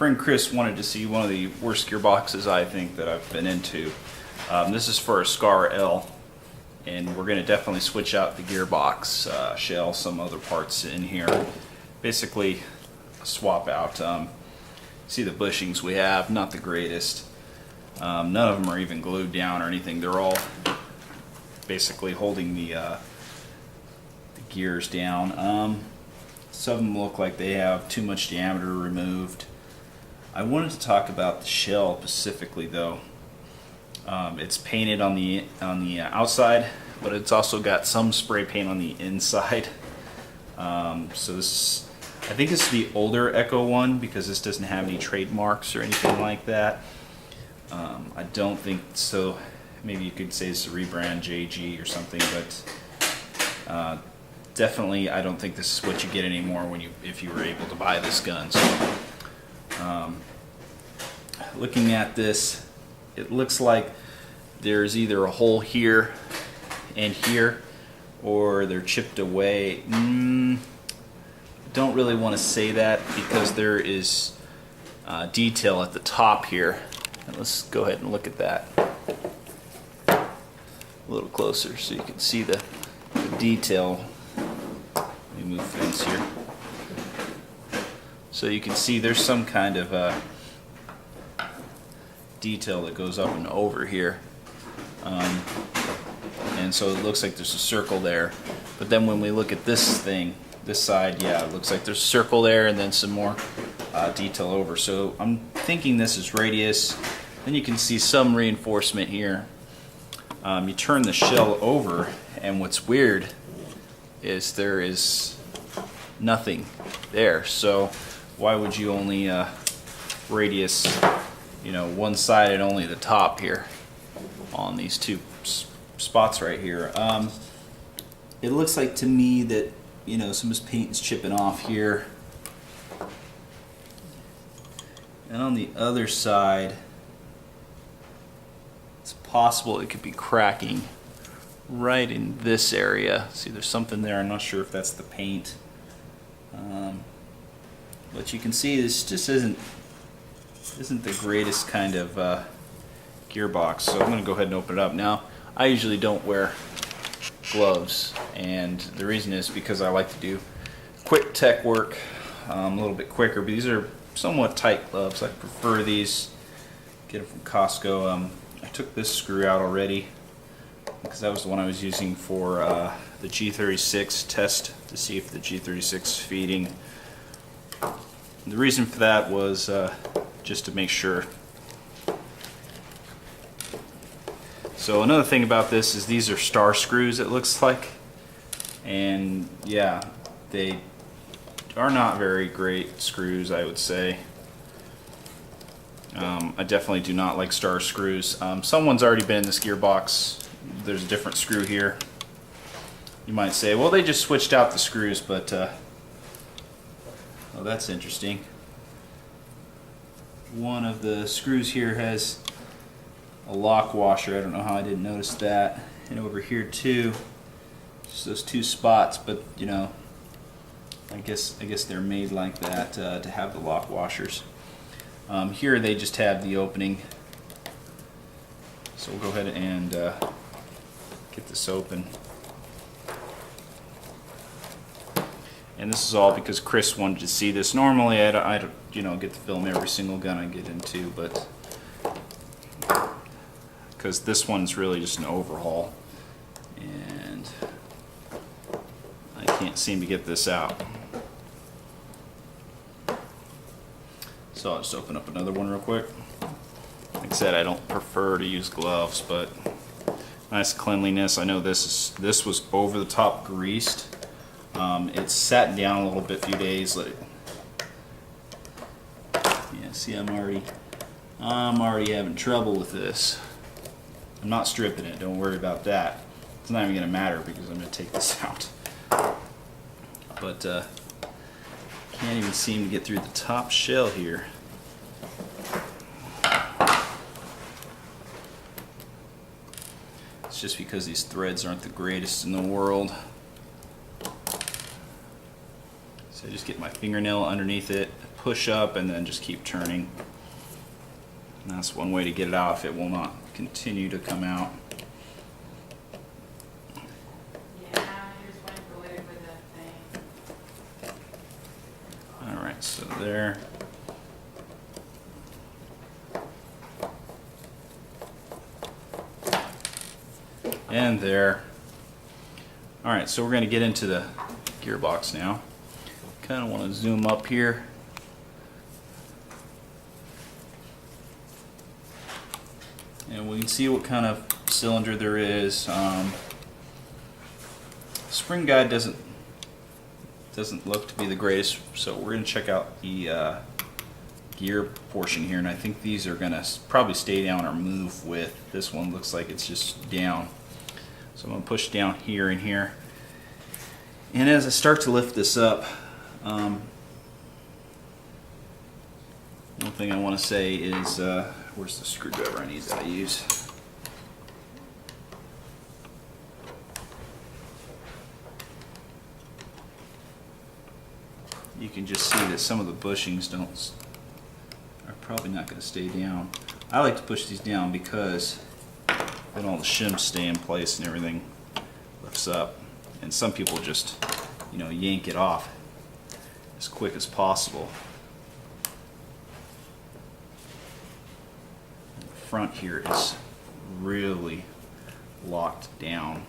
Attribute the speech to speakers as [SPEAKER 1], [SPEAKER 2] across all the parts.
[SPEAKER 1] friend Chris wanted to see one of the worst gearboxes I think that I've been into. This is for a Scar L, and we're going to definitely switch out the gearbox shell, some other parts in here. Basically swap out. See the bushings we have, not the greatest. None of them are even glued down or anything. They're all basically holding the gears down. Some of them look like they have too much diameter removed. I wanted to talk about the shell specifically though. It's painted on the outside, but it's also got some spray paint on the inside. So this, I think it's the older Echo one because this doesn't have any trademarks or anything like that. I don't think so. Maybe you could say it's a rebrand JG or something, but definitely I don't think this is what you get anymore when if you were able to buy this gun. So, looking at this, it looks like there's either a hole here and here, or they're chipped away. Don't really want to say that because there is detail at the top here. And let's go ahead and look at that a little closer so you can see the detail. Let me move things here. So you can see there's some kind of detail that goes up and over here. And so it looks like there's a circle there. But then when we look at this thing, this side, yeah, it looks like there's a circle there and then some more detail over. So I'm thinking this is radius. Then you can see some reinforcement here. You turn the shell over, and what's weird is there is nothing there. So why would you only radius, one side and only the top here on these two spots right here? It looks like to me that some of this paint is chipping off here, and on the other side it's possible it could be cracking right in this area. See, there's something there. I'm not sure if that's the paint, but you can see this just isn't the greatest kind of gearbox. So I'm going to go ahead and open it up. Now, I usually don't wear gloves, and the reason is because I like to do quick tech work a little bit quicker, but these are somewhat tight gloves. I prefer these. Get them from Costco. I took this screw out already because that was the one I was using for the G36 test to see if the G36 is feeding. The reason for that was just to make sure. So another thing about this is these are star screws, it looks like, and yeah, they are not very great screws, I would say. I definitely do not like star screws. Someone's already been in this gearbox. There's a different screw here. You might say, well, they just switched out the screws, but oh, that's interesting. One of the screws here has a lock washer. I don't know how I didn't notice that. And over here too, just those two spots, but I guess they're made like that to have the lock washers. Here they just have the opening. So we'll go ahead and get this open. And this is all because Chris wanted to see this. Normally I don't get to film every single gun I get into, but because this one's really just an overhaul, and I can't seem to get this out. So I'll just open up another one real quick. Like I said, I don't prefer to use gloves, but nice cleanliness. I know this was over the top greased. It's sat down a little bit, few days. Yeah, see, I'm already having trouble with this. I'm not stripping it, don't worry about that. It's not even going to matter because I'm going to take this out. But can't even seem to get through the top shell here. It's just because these threads aren't the greatest in the world. So I just get my fingernail underneath it, push up and then just keep turning. And that's one way to get it out if it will not continue to come out. Alright, so there. And there. Alright, so we're going to get into the gearbox now. Kind of want to zoom up here. And we can see what kind of cylinder there is. Spring guide doesn't look to be the greatest, so we're going to check out the gear portion here, and I think these are going to probably stay down or move with. This one looks like it's just down. So I'm going to push down here and here. And as I start to lift this up, one thing I want to say is, where's the screwdriver I need that I use? You can just see that some of the bushings are probably not going to stay down. I like to push these down because then all the shims stay in place and everything lifts up. And some people just, yank it off as quick as possible. And the front here is really locked down.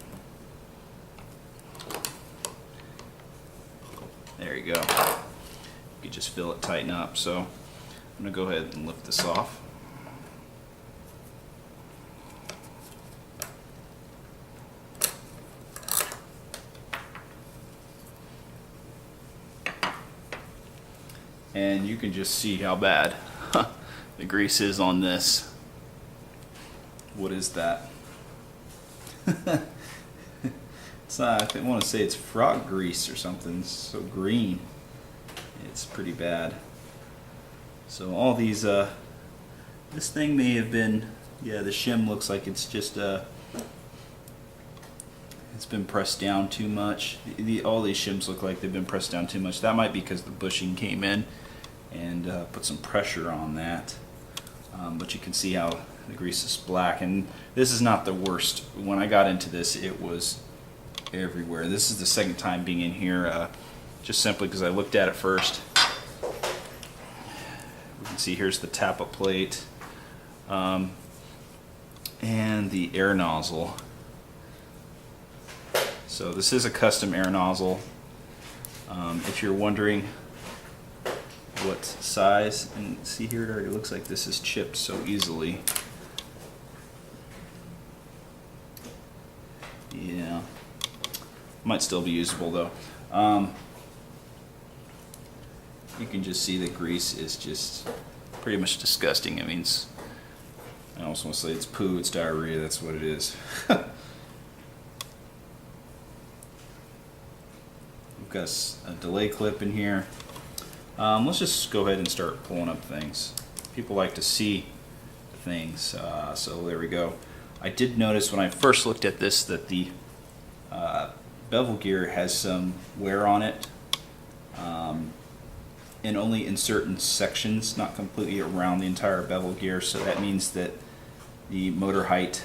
[SPEAKER 1] There you go. You can just feel it tighten up. So I'm going to go ahead and lift this off. And you can just see how bad the grease is on this. What is that? It's not, I want to say it's frog grease or something. It's so green. It's pretty bad. So all these, this thing may have been, yeah, the shim looks like it's just, it's been pressed down too much. All these shims look like they've been pressed down too much. That might be because the bushing came in and put some pressure on that. But you can see how the grease is black. And this is not the worst. When I got into this, it was everywhere. This is the second time being in here, just simply because I looked at it first. We can see here's the tap-up plate and the air nozzle. So this is a custom air nozzle. If you're wondering what size, and see here it already looks like this is chipped so easily. Yeah, might still be usable though. You can just see the grease is just pretty much disgusting. I mean, I almost want to say it's poo, it's diarrhea, that's what it is. We've got a delay clip in here. Let's just go ahead and start pulling up things. People like to see things, so there we go. I did notice when I first looked at this that the bevel gear has some wear on it, and only in certain sections, not completely around the entire bevel gear, so that means that the motor height,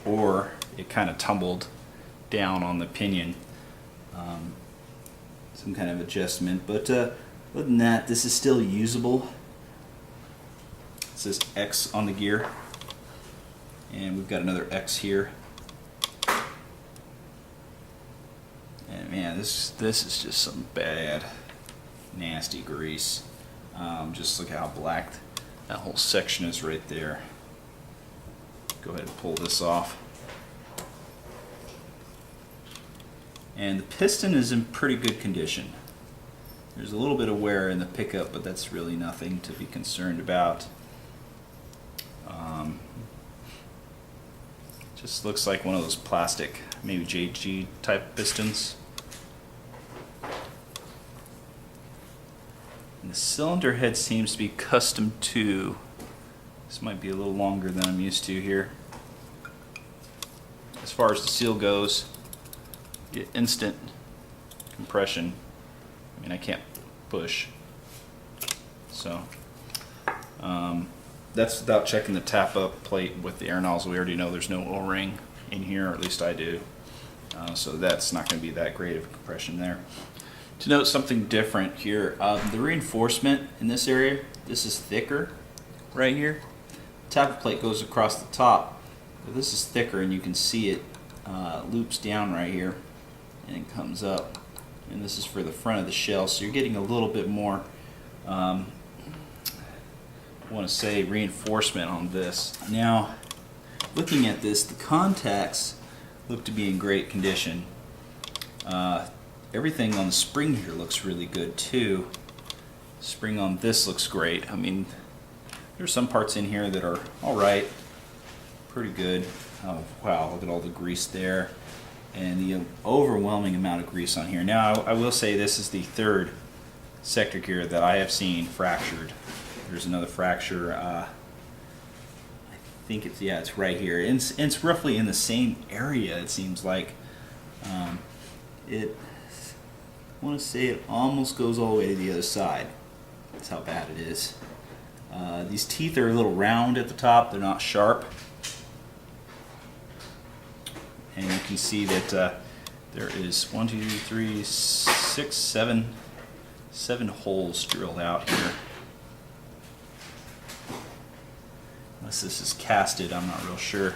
[SPEAKER 1] or it kind of tumbled down on the pinion. Some kind of adjustment, but other than that, this is still usable. It says X on the gear, and we've got another X here. And man, this is just some bad, nasty grease. Just look how black that whole section is right there. Go ahead and pull this off. And the piston is in pretty good condition. There's a little bit of wear in the pickup, but that's really nothing to be concerned about. Just looks like one of those plastic, maybe JG type pistons. And the cylinder head seems to be custom to. This might be a little longer than I'm used to here. As far as the seal goes, get instant compression. I mean, I can't push. So that's without checking the tap-up plate with the air nozzle. We already know there's no O-ring in here, or at least I do. So that's not going to be that great of a compression there. To note something different here, the reinforcement in this area, this is thicker right here. The tap-up plate goes across the top, but this is thicker, and you can see it loops down right here and it comes up. And this is for the front of the shell, so you're getting a little bit more I want to say reinforcement on this. Now, looking at this, the contacts look to be in great condition. Everything on the spring here looks really good too. Spring on this looks great. I mean, there's some parts in here that are alright, pretty good. Oh wow, look at all the grease there, and the overwhelming amount of grease on here. Now I will say this is the third sector gear that I have seen fractured. There's another fracture, I think it's, yeah, it's right here. It's roughly in the same area, it seems like. I want to say it almost goes all the way to the other side. That's how bad it is. These teeth are a little round at the top, they're not sharp. And you can see that there is 1, 2, 3, 6, 7 holes drilled out here. Unless this is casted, I'm not real sure.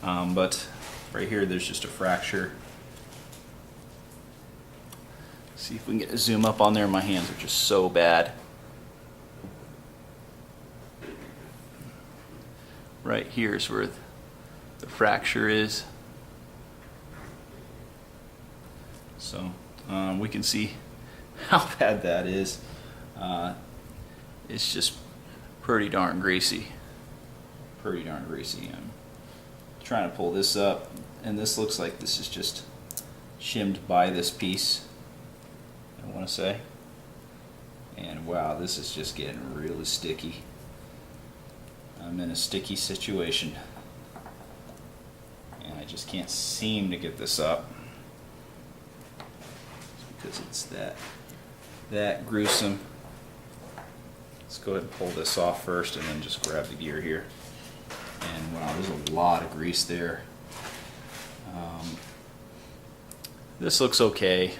[SPEAKER 1] But right here there's just a fracture. See if we can get a zoom up on there. My hands are just so bad. Right here is where the fracture is. So we can see how bad that is. It's just pretty darn greasy. Pretty darn greasy. I'm trying to pull this up, and this looks like this is just shimmed by this piece, I want to say. And wow, this is just getting really sticky. I'm in a sticky situation, and I just can't seem to get this up. Because it's that gruesome. Let's go ahead and pull this off first and then just grab the gear here. And wow, there's a lot of grease there. This looks okay.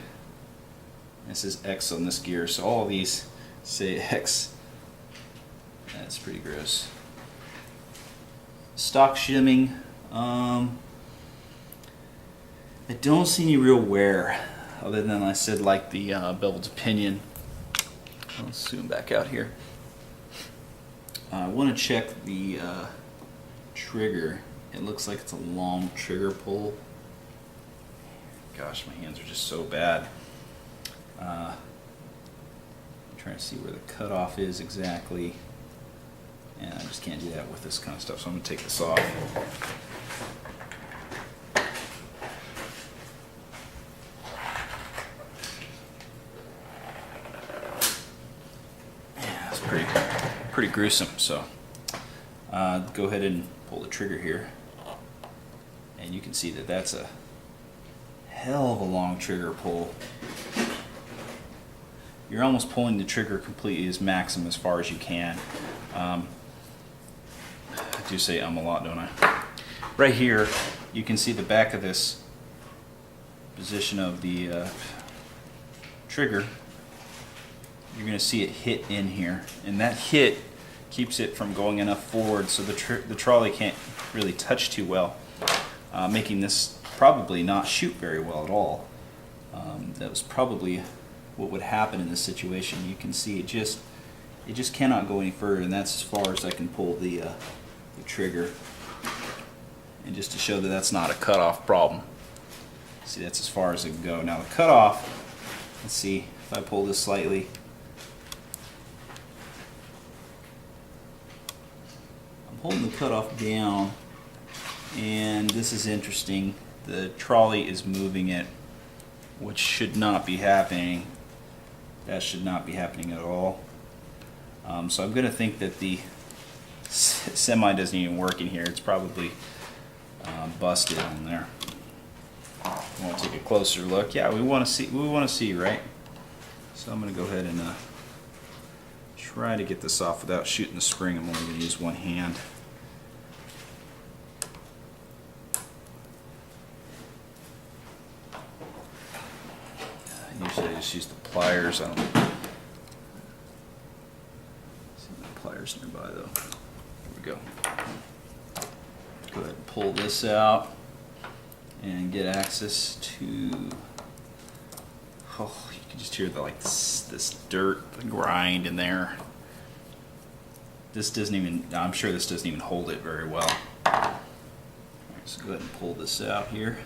[SPEAKER 1] This is X on this gear, so all of these say X. That's pretty gross. Stock shimming. I don't see any real wear, other than I said like the beveled pinion. Let's zoom back out here. I want to check the trigger. It looks like it's a long trigger pull. Gosh, my hands are just so bad. I'm trying to see where the cutoff is exactly, and I just can't do that with this kind of stuff, so I'm going to take this off. Yeah, it's pretty gruesome, so go ahead and pull the trigger here, and you can see that that's a hell of a long trigger pull. You're almost pulling the trigger completely as maximum as far as you can. I do say a lot, don't I? Right here, you can see the back of this position of the trigger. You're going to see it hit in here, and that hit keeps it from going enough forward so the trolley can't really touch too well, making this probably not shoot very well at all. That was probably what would happen in this situation. You can see it just cannot go any further, and that's as far as I can pull the trigger. And just to show that that's not a cutoff problem. See, that's as far as it can go. Now the cutoff, let's see if I pull this slightly. I'm holding the cutoff down, and this is interesting. The trolley is moving it, which should not be happening. That should not be happening at all. So I'm going to think that the semi doesn't even work in here. It's probably busted on there. I want to take a closer look. Yeah, we want to see, right? So I'm going to go ahead and try to get this off without shooting the spring. I'm only going to use one hand. Usually I just use the pliers. I don't see my pliers nearby though. There we go. Go ahead and pull this out and get access to. Oh, you can just hear the this dirt, the grind in there. This doesn't even. I'm sure this doesn't even hold it very well. All right, so go ahead and pull this out here.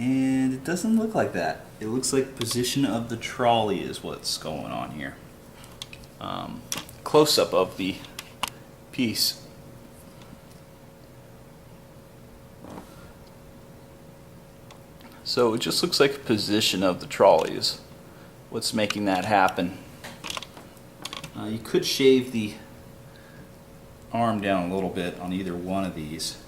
[SPEAKER 1] And it doesn't look like that. It looks like position of the trolley is what's going on here. Close-up of the piece. So it just looks like a position of the trolley is what's making that happen. You could shave the arm down a little bit on either one of these.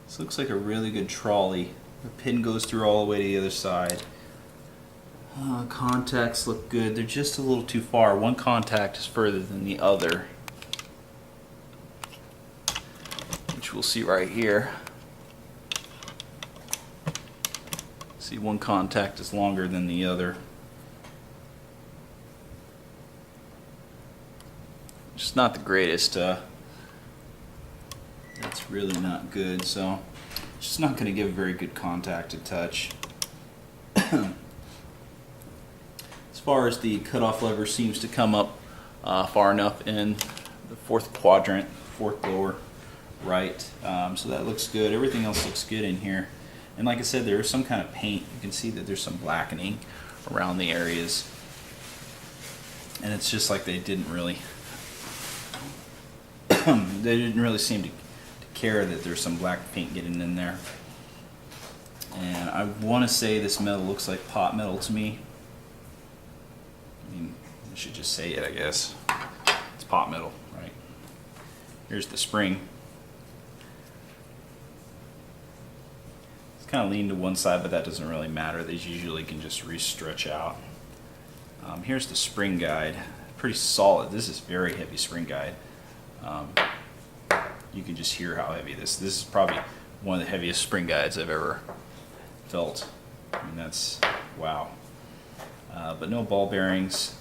[SPEAKER 1] This looks like a really good trolley. The pin goes through all the way to the other side. Contacts look good. They're just a little too far. One contact is further than the other, which we'll see right here. See, one contact is longer than the other. Just not the greatest. That's really not good. So. It's not going to give a very good contact to touch. As far as the cutoff lever seems to come up far enough in the fourth quadrant, fourth lower right. So that looks good. Everything else looks good in here. And like I said, there is some kind of paint. You can see that there's some blackening around the areas. And it's just like they didn't really seem to care that there's some black paint getting in there. And I want to say this metal looks like pot metal to me. I mean, I should just say it, I guess. It's pot metal, right? Here's the spring. It's kind of leaned to one side, but that doesn't really matter. These usually can just re-stretch out. Here's the spring guide. Pretty solid. This is very heavy spring guide. You can just hear how heavy this is. Probably one of the heaviest spring guides I've ever felt. I mean, that's wow. But no ball bearings,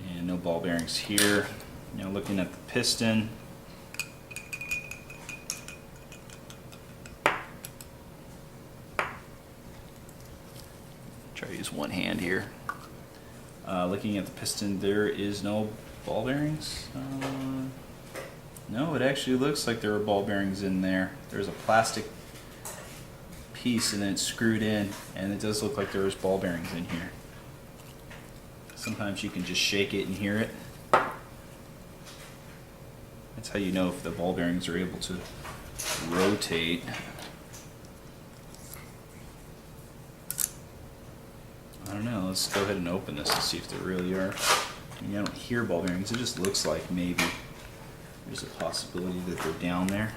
[SPEAKER 1] and no ball bearings here. You know, looking at the piston, try to use one hand here. Looking at the piston, there is no ball bearings. No, it actually looks like there are ball bearings in there. There's a plastic piece and then it's screwed in, and it does look like there's ball bearings in here. Sometimes you can just shake it and hear it. That's how you know if the ball bearings are able to rotate. I don't know, let's go ahead and open this and see if there really are. I mean, I don't hear ball bearings, it just looks like maybe there's a possibility that they're down there.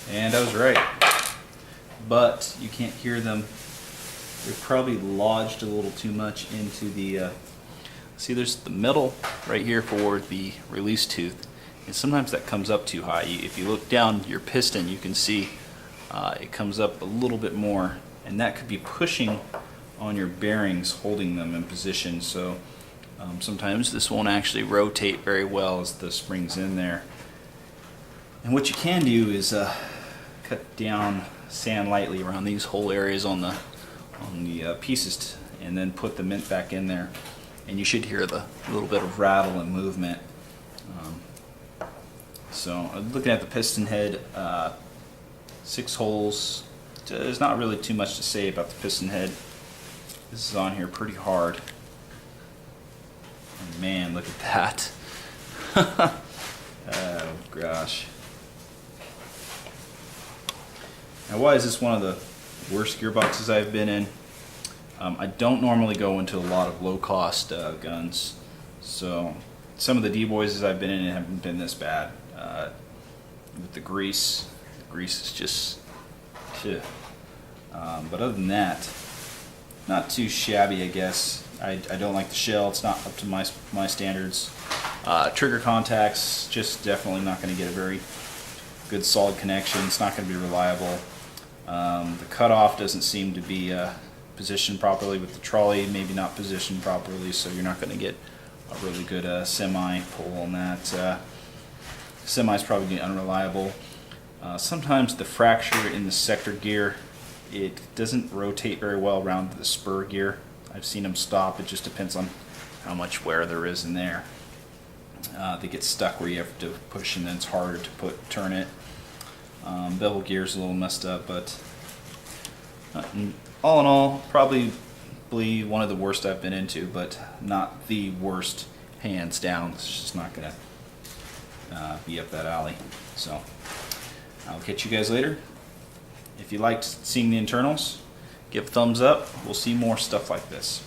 [SPEAKER 1] And I was right. But you can't hear them. They're probably lodged a little too much into the... see, there's the metal right here for the release tooth. And sometimes that comes up too high. If you look down your piston, you can see it comes up a little bit more, and that could be pushing on your bearings, holding them in position. So sometimes this won't actually rotate very well as the spring's in there. And what you can do is cut down, sand lightly around these whole areas on the pieces, and then put the mint back in there, and you should hear the little bit of rattle and movement. So looking at the piston head, 6 holes. There's not really too much to say about the piston head. This is on here pretty hard. And man, look at that. Oh gosh. Now, why is this one of the worst gearboxes I've been in? I don't normally go into a lot of low-cost guns, so some of the D-boys I've been in haven't been this bad. With the grease is just, phew. But other than that, not too shabby, I guess. I don't like the shell; it's not up to my standards. Trigger contacts, just definitely not going to get a very good solid connection. It's not going to be reliable. The cutoff doesn't seem to be positioned properly with the trolley, maybe not positioned properly, so you're not going to get a really good semi pull on that. Semi's probably unreliable. Sometimes the fracture in the sector gear, it doesn't rotate very well around the spur gear. I've seen them stop. It just depends on how much wear there is in there. They get stuck where you have to push, and then it's harder to turn it. Bevel gear's a little messed up, but all in all, probably one of the worst I've been into, but not the worst, hands down. It's just not gonna be up that alley. So I'll catch you guys later. If you liked seeing the internals, give a thumbs up. We'll see more stuff like this.